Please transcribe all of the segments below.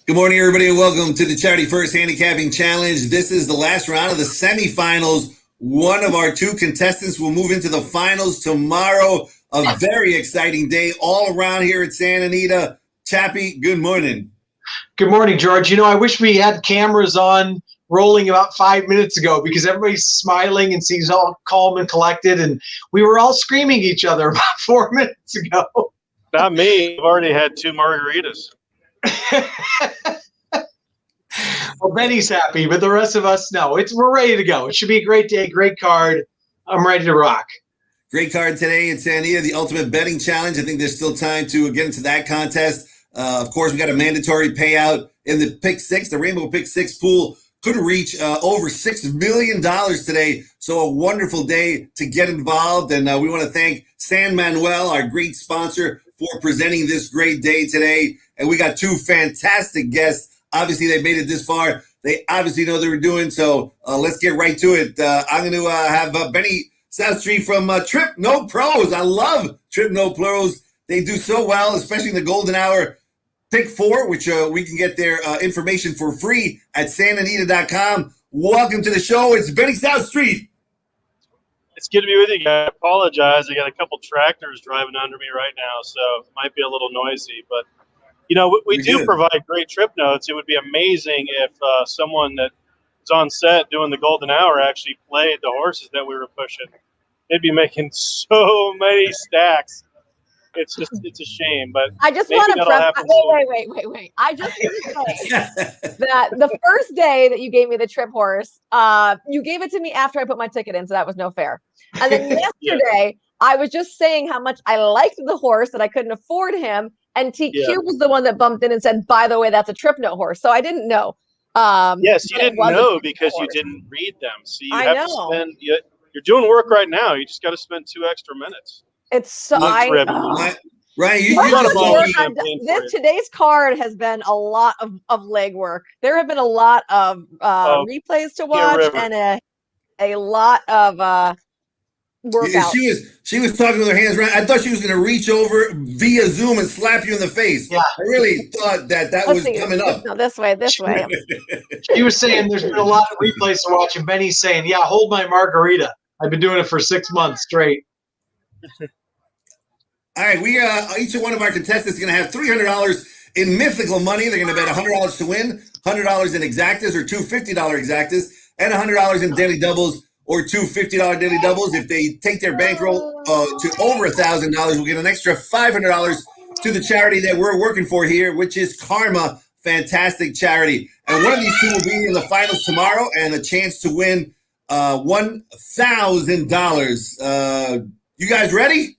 Good morning, everybody, and welcome to the Charity First Handicapping Challenge. This is the last round of the semifinals. One of our two contestants will move into the finals tomorrow. A very exciting day all around here at Santa Anita. Chappie, good morning. Good morning, George. I wish we had cameras on rolling about 5 minutes ago because everybody's smiling and seems all calm and collected, and we were all screaming at each other about 4 minutes ago. Not me. I've already had 2 margaritas. Well, Benny's happy, but the rest of us, no. We're ready to go. It should be a great day, great card. I'm ready to rock. Great card today in Santa Anita, the Ultimate Betting Challenge. I think there's still time to get into that contest. Of course, we got a mandatory payout in the Pick Six. The Rainbow Pick Six pool could reach over $6 million today. So a wonderful day to get involved. And we want to thank San Manuel, our great sponsor, for presenting this great day today. And we got 2 fantastic guests. Obviously, they made it this far. They obviously know what they were doing. So let's get right to it. I'm going to have Benny Southstreet from Trip No Pros. I love Trip No Pros. They do so well, especially in the golden hour. Pick 4, which we can get their information for free at santanita.com. Welcome to the show. It's Benny Southstreet. It's good to be with you guys. I apologize. I got a couple tractors driving under me right now, so it might be a little noisy. But, we do provide great trip notes. It would be amazing if someone that is on set doing the golden hour actually played the horses that we were pushing. They'd be making so many stacks. It's a shame, but I just want to wait. I just want to say that the first day that you gave me the trip horse, you gave it to me after I put my ticket in, so that was no fair. And then yesterday, I was just saying how much I liked the horse, that I couldn't afford him, and TQ was the one that bumped in and said, by the way, that's a trip note horse. So I didn't know. Yes, you didn't know because you didn't read them. So you have to spend. You're doing work right now. You just got to spend 2 extra minutes. It's so today's card has been a lot of legwork. There have been a lot of replays to watch and a lot of workouts. She was talking with her hands around. I thought she was going to reach over via Zoom and slap you in the face. Yeah. I really thought that was coming up. No, this way. She was saying there's been a lot of replays to watch, and Benny's saying, yeah, hold my margarita. I've been doing it for 6 months straight. All right, we each one of our contestants is going to have $300 in mythical money. They're going to bet $100 to win, $100 in exactas or 2 $50 exactas, and $100 in daily doubles or 2 $50 daily doubles. If they take their bankroll to over $1,000, we'll get an extra $500 to the charity that we're working for here, which is Karma. Fantastic charity. And one of these two will be in the finals tomorrow, and a chance to win $1,000. You guys ready?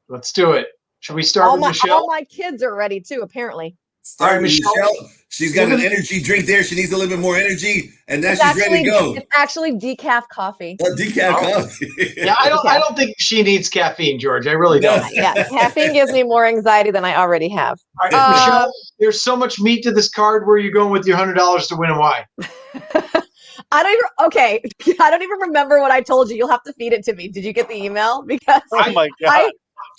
Let's do it. Shall we start with Michelle? All my kids are ready too, apparently. Start with Michelle. She's got an energy drink there. She needs a little bit more energy, and now she's ready to go. It's actually decaf coffee. Decaf coffee. Yeah, I don't think she needs caffeine, George. I really don't. Yeah, caffeine gives me more anxiety than I already have. All right, Michelle, there's so much meat to this card. Where are you going with your $100 to win, and why? I don't even remember what I told you. You'll have to feed it to me. Did you get the email? Because oh my God.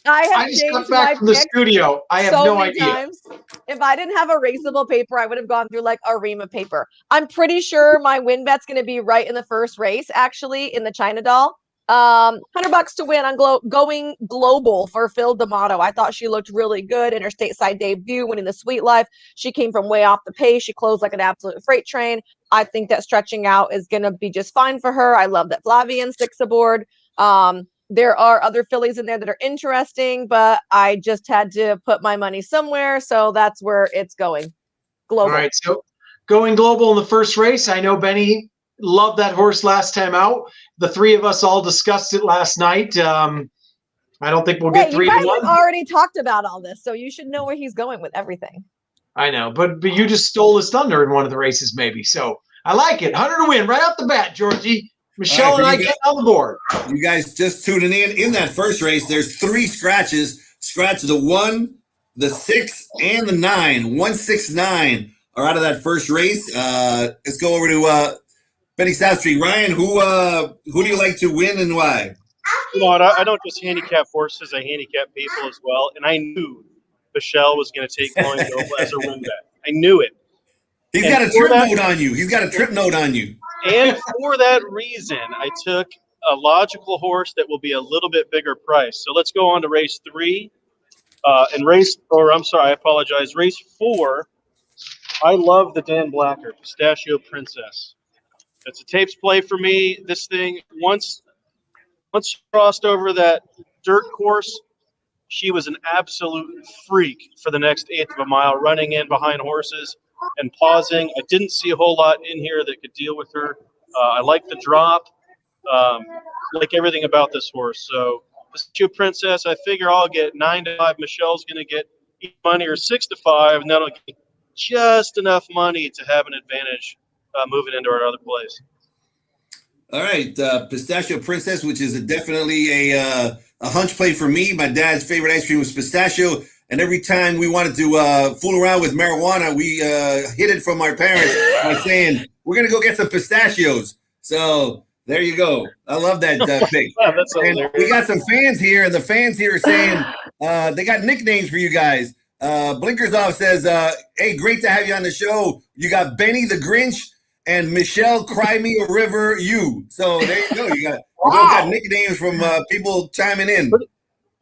I just got back from the studio. I have no idea. Times. If I didn't have erasable paper, I would have gone through like a ream of paper. I'm pretty sure my win bet's going to be right in the first race, actually, in the China doll. $100 to win on going global for Phil D'Amato. I thought she looked really good in her stateside debut, winning the Sweet Life. She came from way off the pace. She closed like an absolute freight train. I think that stretching out is going to be just fine for her. I love that Flavian sticks aboard. There are other fillies in there that are interesting, but I just had to put my money somewhere, so that's where it's going. Global. All right, so going global in the first race. I know Benny loved that horse last time out. The 3 of us all discussed it last night. I don't think we'll get 3 to 1. You guys have already talked about all this, so you should know where he's going with everything. I know, but you just stole his thunder in one of the races, maybe. So I like it. 100 to win right off the bat, Georgie. Michelle and I get on the board. You guys just tuning in that first race, there's 3 scratches. Scratch the 1, the 6, and the 9. 1, 6, 9 are out of that first race. Let's go over to Benny Southstreet. Ryan, who do you like to win and why? I don't just handicap horses. I handicap people as well. And I knew Michelle was going to take Glowing Global as a win bet. I knew it. He's And got a for trip that- note on you. He's got a trip note on you. And for that reason, I took a logical horse that will be a little bit bigger price. So let's go on to race 3. Race 4. I love the Dan Blacker Pistachio Princess. It's a tapes play for me. This thing, once she crossed over that dirt course, she was an absolute freak for the next eighth of a mile, running in behind horses and pausing. I didn't see a whole lot in here that could deal with her. I like the drop, like everything about this horse. So, Pistachio Princess, I figure I'll get 9-5. Michelle's going to get money, or 6-5, and that'll get just enough money to have an advantage moving into our other place. All right, Pistachio Princess, which is definitely a hunch play for me. My dad's favorite ice cream was pistachio, and every time we wanted to fool around with marijuana, we hid it from our parents by saying, we're going to go get some pistachios. So there you go. I love that pick. Wow, that's And we got some fans here, and the fans here are saying they got nicknames for you guys. Blinkers Off says, hey, great to have you on the show. You got Benny the Grinch and Michelle Cry Me a River You. So there you go. You both got nicknames from people chiming in. Pretty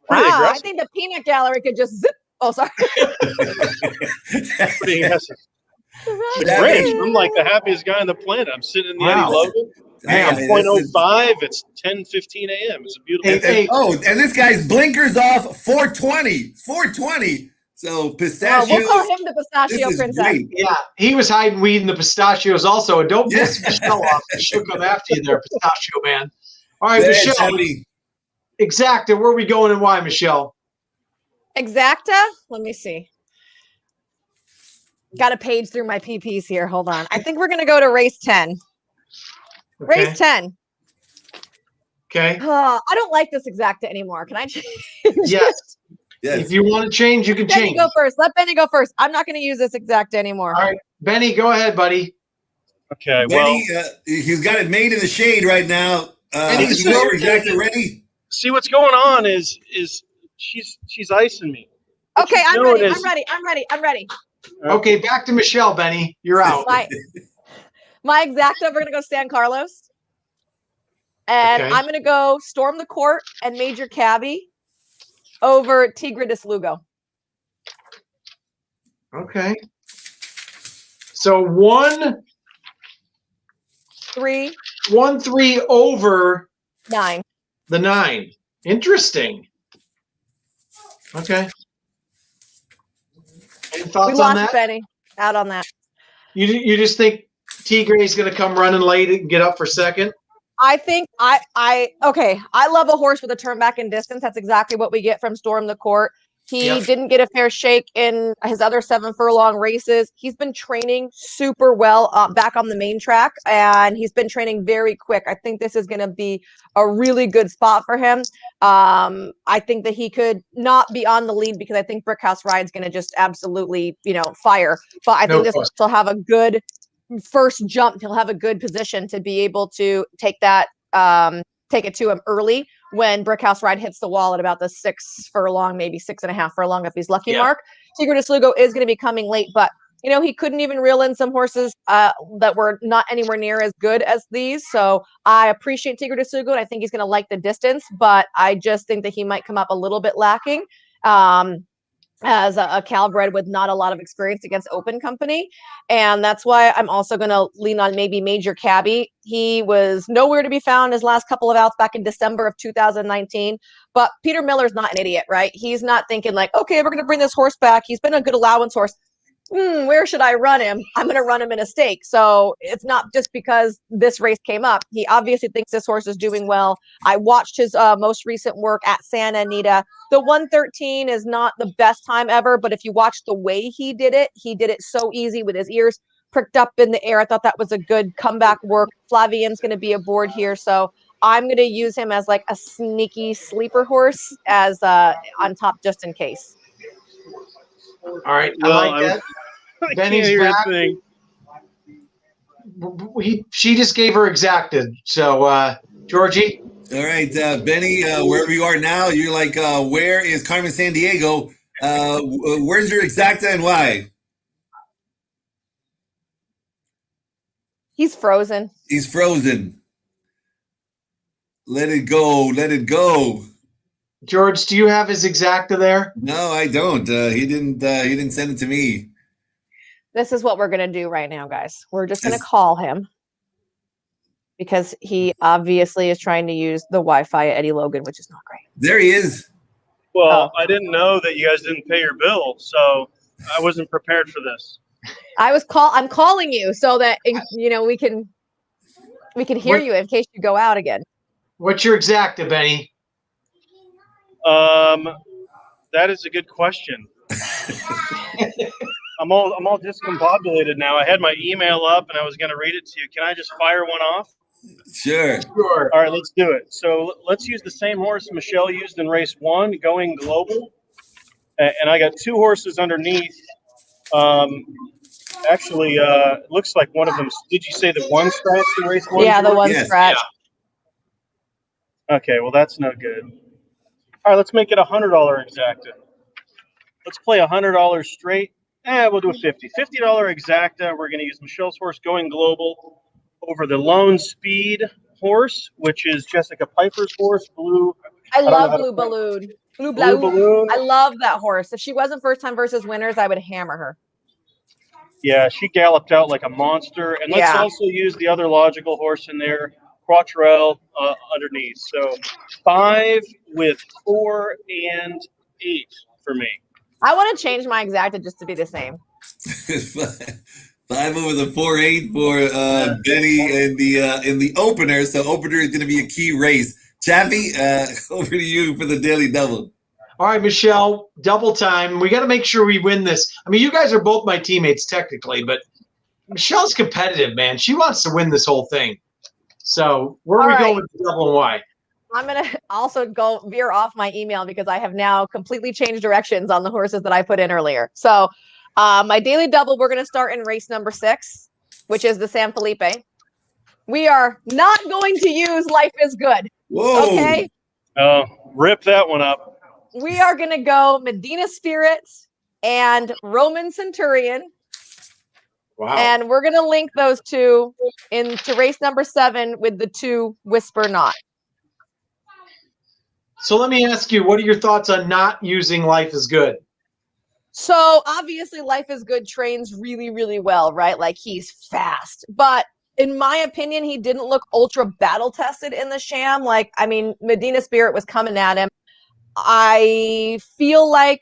I aggressive. think the peanut gallery could just zip. Oh, sorry. Pretty aggressive. That Great. is- I'm like the happiest guy on the planet. I'm sitting in the Wow. Eddie Logan. Man, It's this is- 0.05. It's 10:15 a.m. It's a beautiful. Hey, and this guy's Blinkers Off 420. 420. So pistachio. We'll call him the This Pistachio is Princess. great. Yeah, he was hiding weed in the pistachios also. And don't piss Michelle off. She'll come after you there, Pistachio Man. All right, Go ahead, Michelle. Stephanie. Exacta, where are we going and why, Michelle? Exacta. Let me see. Got to page through my PPs here. Hold on. I think we're going to go to race 10. Okay. Race 10. Okay. I don't like this Exacta anymore. Can I change? Yes. Yes. If you want to change, you can Benny change. go first. Let Benny go first. I'm not going to use this Exacta anymore. All right, Benny, go ahead, buddy. Okay. Well, Benny, he's got it made in the shade right now. Benny's He's got your rotating. exacta ready. see what's going on is she's icing me. What Okay, she's I'm doing ready. is- I'm ready. I'm ready. I'm ready. Okay, back to Michelle, Benny. You're out. My Exacta, we're going to go San Carlos. And Okay. I'm going to go Storm the Court and Major Cabby over Tigre de Slugo. Okay. So 1-3 over 9. the 9. Interesting. Okay. Any We thoughts on lost that? Benny out on that. You just think Tigre's going to come running late and get up for second? I think I love a horse with a turn back in distance. That's exactly what we get from Storm the Court. He Yep. didn't get a fair shake in his other 7 furlong races. He's been training super well back on the main track, and he's been training very quick. I think this is going to be a really good spot for him. I think that he could not be on the lead because I think Brickhouse Ride's going to just absolutely, fire. But I No think this question. will have a good first jump. He'll have a good position to be able to take that, take it to him early when Brickhouse Ride hits the wall at about the 6 furlong, maybe 6.5 furlong if he's lucky. Yeah. Mark Tigre de Slugo is going to be coming late, but he couldn't even reel in some horses that were not anywhere near as good as these. So I appreciate Tigre de Slugo, and I think he's going to like the distance, but I just think that he might come up a little bit lacking. As a Calbred with not a lot of experience against open company. And that's why I'm also going to lean on maybe Major Cabby. He was nowhere to be found his last couple of outs back in December of 2019. But Peter Miller's not an idiot, right? He's not thinking like, okay, we're going to bring this horse back. He's been a good allowance horse. Where should I run him? I'm going to run him in a stake. So it's not just because this race came up. He obviously thinks this horse is doing well. I watched his most recent work at Santa Anita. The 113 is not the best time ever, but if you watch the way he did it so easy with his ears pricked up in the air. I thought that was a good comeback work. Flavian's going to be aboard here. So I'm going to use him as like a sneaky sleeper horse as on top just in case. All right. Well, I like that. I Benny's can't hear back. a thing. She just gave her exacted. So, Georgie? All right, Benny, wherever you are now, you're like, where is Carmen San Diego? Where's your exacta and why? He's frozen. He's frozen. Let it go. Let it go. George, do you have his exacta there? No, I don't. He didn't send it to me. This is what we're gonna do right now, guys. We're just gonna call him because he obviously is trying to use the Wi-Fi at Eddie Logan, which is not great. There he is. Well, I didn't know that you guys didn't pay your bill, so I wasn't prepared for this. I'm calling you so that we can hear you in case you go out again. What's your exacta, Benny? That is a good question. I'm all discombobulated now. I had my email up and I was going to read it to you. Can I just fire one off? Sure. Sure. All right, let's do it. So let's use the same horse Michelle used in race 1, Going Global. And I got 2 horses underneath. Actually, it looks like one of them. Did you say the one scratch in race 1? Yeah, the one Yes. scratch. Yeah. Okay, well, that's no good. All right, let's make it $100 exacta. Let's play $100 straight. We'll do a $50 exacta. We're going to use Michelle's horse Going Global over the Lone Speed horse, which is Jessica Piper's horse, Blue. I love Blue Balloon. Blue Balloon. I love that horse. If she wasn't first time versus winners, I would hammer her. Yeah, she galloped out like a monster. And let's also use the other logical horse in there, Quattrell, underneath. So 5 with 4 and 8 for me. I want to change my exacta just to be the same. 5 over the 4-8 for Benny in the opener. So opener is going to be a key race. Chappie, over to you for the daily double. All right, Michelle, double time. We got to make sure we win this. I mean, you guys are both my teammates technically, but Michelle's competitive, man. She wants to win this whole thing. So where are we going with the double and why? I'm going to also go veer off my email because I have now completely changed directions on the horses that I put in earlier. So my daily double, we're going to start in race number 6, which is the San Felipe. We are not going to use Life is Good. Whoa. Okay? Oh, rip that one up. We are going to go Medina Spirit and Roman Centurion. Wow. And we're going to link those two into race number 7 with the 2 Whisper Not. So let me ask you, what are your thoughts on not using Life is Good? So obviously Life is Good trains really, really well, right? Like he's fast. But in my opinion, he didn't look ultra battle tested in the sham. Like, I mean, Medina Spirit was coming at him. I feel like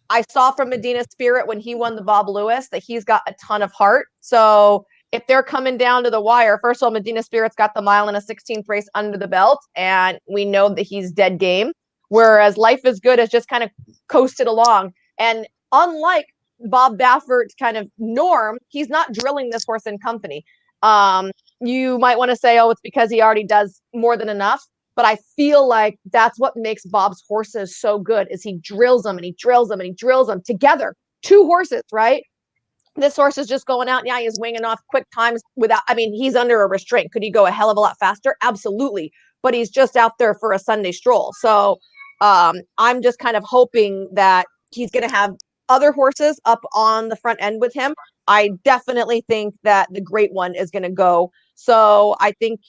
I saw from Medina Spirit when he won the Bob Lewis that he's got a ton of heart. So if they're coming down to the wire, first of all, Medina Spirit's got the mile and a 16th race under the belt, and we know that he's dead game. Whereas Life is Good has just kind of coasted along. And unlike Bob Baffert's kind of norm, he's not drilling this horse in company. You might want to say, oh, it's because he already does more than enough. But I feel like that's what makes Bob's horses so good is he drills them and he drills them and he drills them together. 2 horses, right? This horse is just going out. Yeah, he's winging off quick times without, I mean, he's under a restraint. Could he go a hell of a lot faster? Absolutely. But he's just out there for a Sunday stroll. So I'm just kind of hoping that he's going to have other horses up on the front end with him. I definitely think that the Great One is going to go. So I think,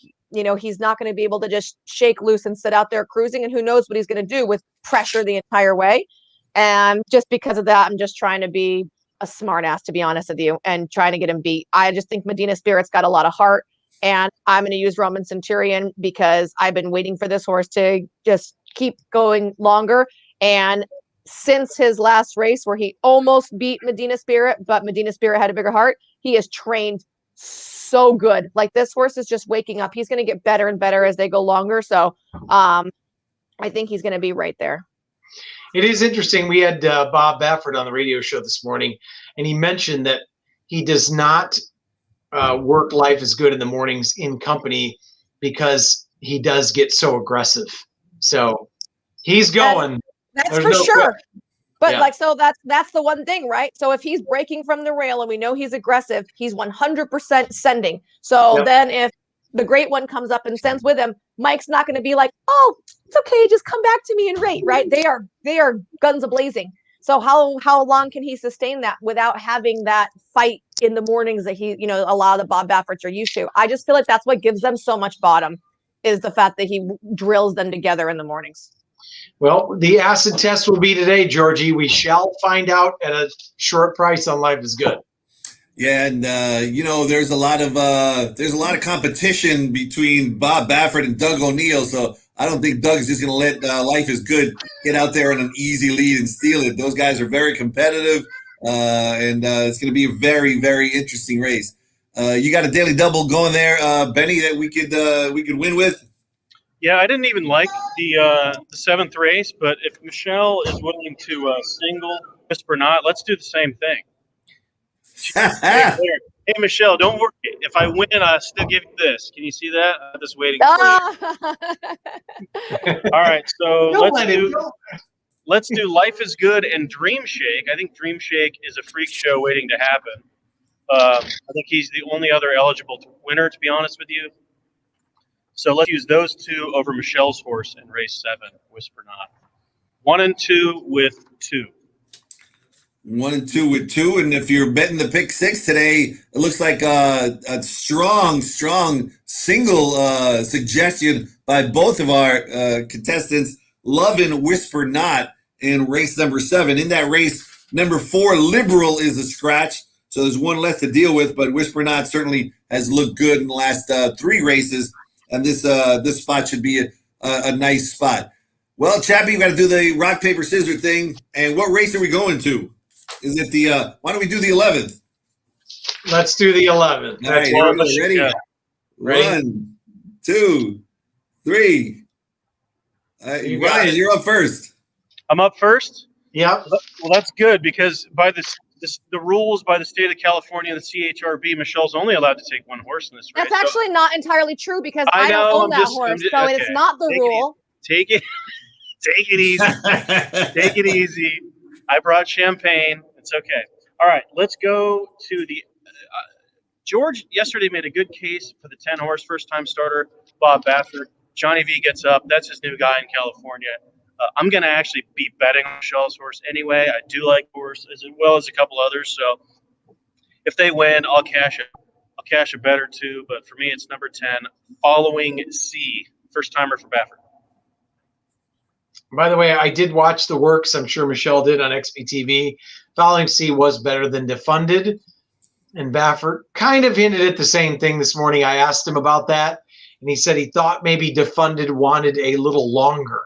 he's not going to be able to just shake loose and sit out there cruising. And who knows what he's going to do with pressure the entire way. And just because of that, I'm just trying to be a smart ass, to be honest with you, and trying to get him beat. I just think Medina Spirit's got a lot of heart. And I'm going to use Roman Centurion because I've been waiting for this horse to just keep going longer. And since his last race where he almost beat Medina Spirit, but Medina Spirit had a bigger heart, he has trained so good. Like this horse is just waking up. He's going to get better and better as they go longer. So I think he's going to be right there. It is interesting. We had Bob Baffert on the radio show this morning, and he mentioned that he does not work Life is Good in the mornings in company because he does get so aggressive. So he's going. That's for sure. Question. But so that's the one thing, right? So if he's breaking from the rail and we know he's aggressive, he's 100% sending. So then if the Great One comes up and sends with him, Mike's not going to be like, oh, it's okay, just come back to me and rate, right? They are guns a blazing. So how long can he sustain that without having that fight in the mornings that he, a lot of the Bob Bafferts are used to? I just feel like that's what gives them so much bottom, is the fact that he drills them together in the mornings. Well, the acid test will be today, Georgie. We shall find out at a short price on Life is Good. Yeah, and there's a lot of competition between Bob Baffert and Doug O'Neill. So I don't think Doug's just going to let Life is Good get out there on an easy lead and steal it. Those guys are very competitive, and it's going to be a very, very interesting race. You got a daily double going there, Benny, that we could win with. Yeah, I didn't even like the 7th race, but if Michelle is willing to single Whisper Not, let's do the same thing. Hey, Michelle, don't worry. If I win, I'll still give you this. Can you see that? I'm just waiting for you. All right, so let's do Life is Good and Dream Shake. I think Dream Shake is a freak show waiting to happen. I think he's the only other eligible winner, to be honest with you. So let's use those two over Michelle's horse in race 7, Whisper Not. 1 and 2 with 2. 1 and 2 with 2, and if you're betting the pick 6 today, it looks like a strong single suggestion by both of our contestants. Loving Whisper Not in race number 7. In that race, number 4, Liberal, is a scratch, so there's one less to deal with. But Whisper Not certainly has looked good in the last 3 races, and this spot should be a nice spot. Well, Chappie, we got to do the rock paper scissors thing. And what race are we going to? Is it the? Why don't we do the 11th? Let's do the 11th. All right, here we go. Ready? Yeah. 1, 2, 3. Ryan, you're up first. I'm up first? Yep. Well, that's good, because by the rules by the state of California, the CHRB, Michelle's only allowed to take 1 horse in this race. That's actually not entirely true, because I don't own that horse, so okay. it is not the rule. Take it easy. Take it easy. I brought champagne. It's okay. All right, let's go to the George yesterday made a good case for the 10 horse first time starter, Bob Baffert. Johnny V gets up. That's his new guy in California. I'm going to actually be betting on Michelle's horse anyway. I do like horse as well as a couple others. So if they win, I'll cash it. I'll cash a bet or two. But for me, it's number 10, Following C, first timer for Baffert. By the way, I did watch the works. I'm sure Michelle did on XBTV. Following C was better than Defunded. And Baffert kind of hinted at the same thing this morning. I asked him about that, and he said he thought maybe Defunded wanted a little longer.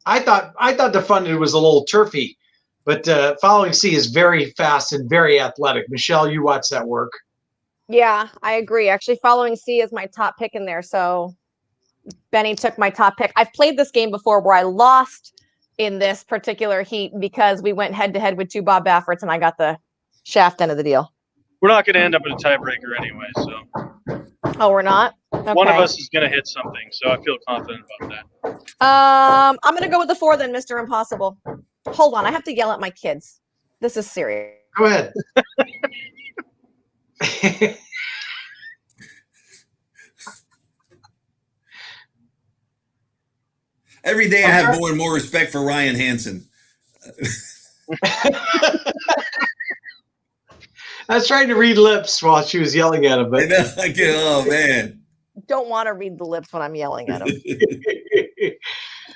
I thought Defunded was a little turfy, but Following C is very fast and very athletic. Michelle, you watch that work. Yeah, I agree. Actually, Following C is my top pick in there, so Benny took my top pick. I've played this game before where I lost in this particular heat because we went head-to-head with 2 Bob Bafferts, and I got the shaft end of the deal. We're not going to end up in a tiebreaker anyway, so. Oh, we're not? Okay. One of us is going to hit something, so I feel confident about that. I'm going to go with the 4 then, Mr. Impossible. Hold on, I have to yell at my kids. This is serious. Go ahead. Every day I have more and more respect for Ryan Hansen. I was trying to read lips while she was yelling at him. But oh, man. Don't want to read the lips when I'm yelling at him.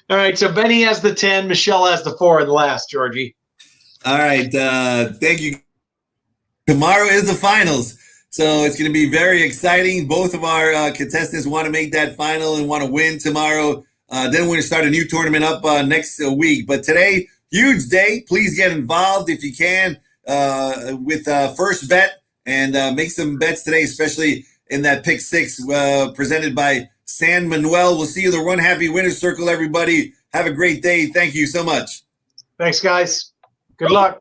All right, so Benny has the 10. Michelle has the 4 and the last, Georgie. All right, thank you. Tomorrow is the finals, so it's going to be very exciting. Both of our contestants want to make that final and want to win tomorrow. Then we're going to start a new tournament up next week. But today, huge day. Please get involved if you can with First Bet and make some bets today, especially in that pick 6 presented by San Manuel. We'll see you in the Run Happy Winners Circle, everybody. Have a great day. Thank you so much. Thanks, guys. Good luck.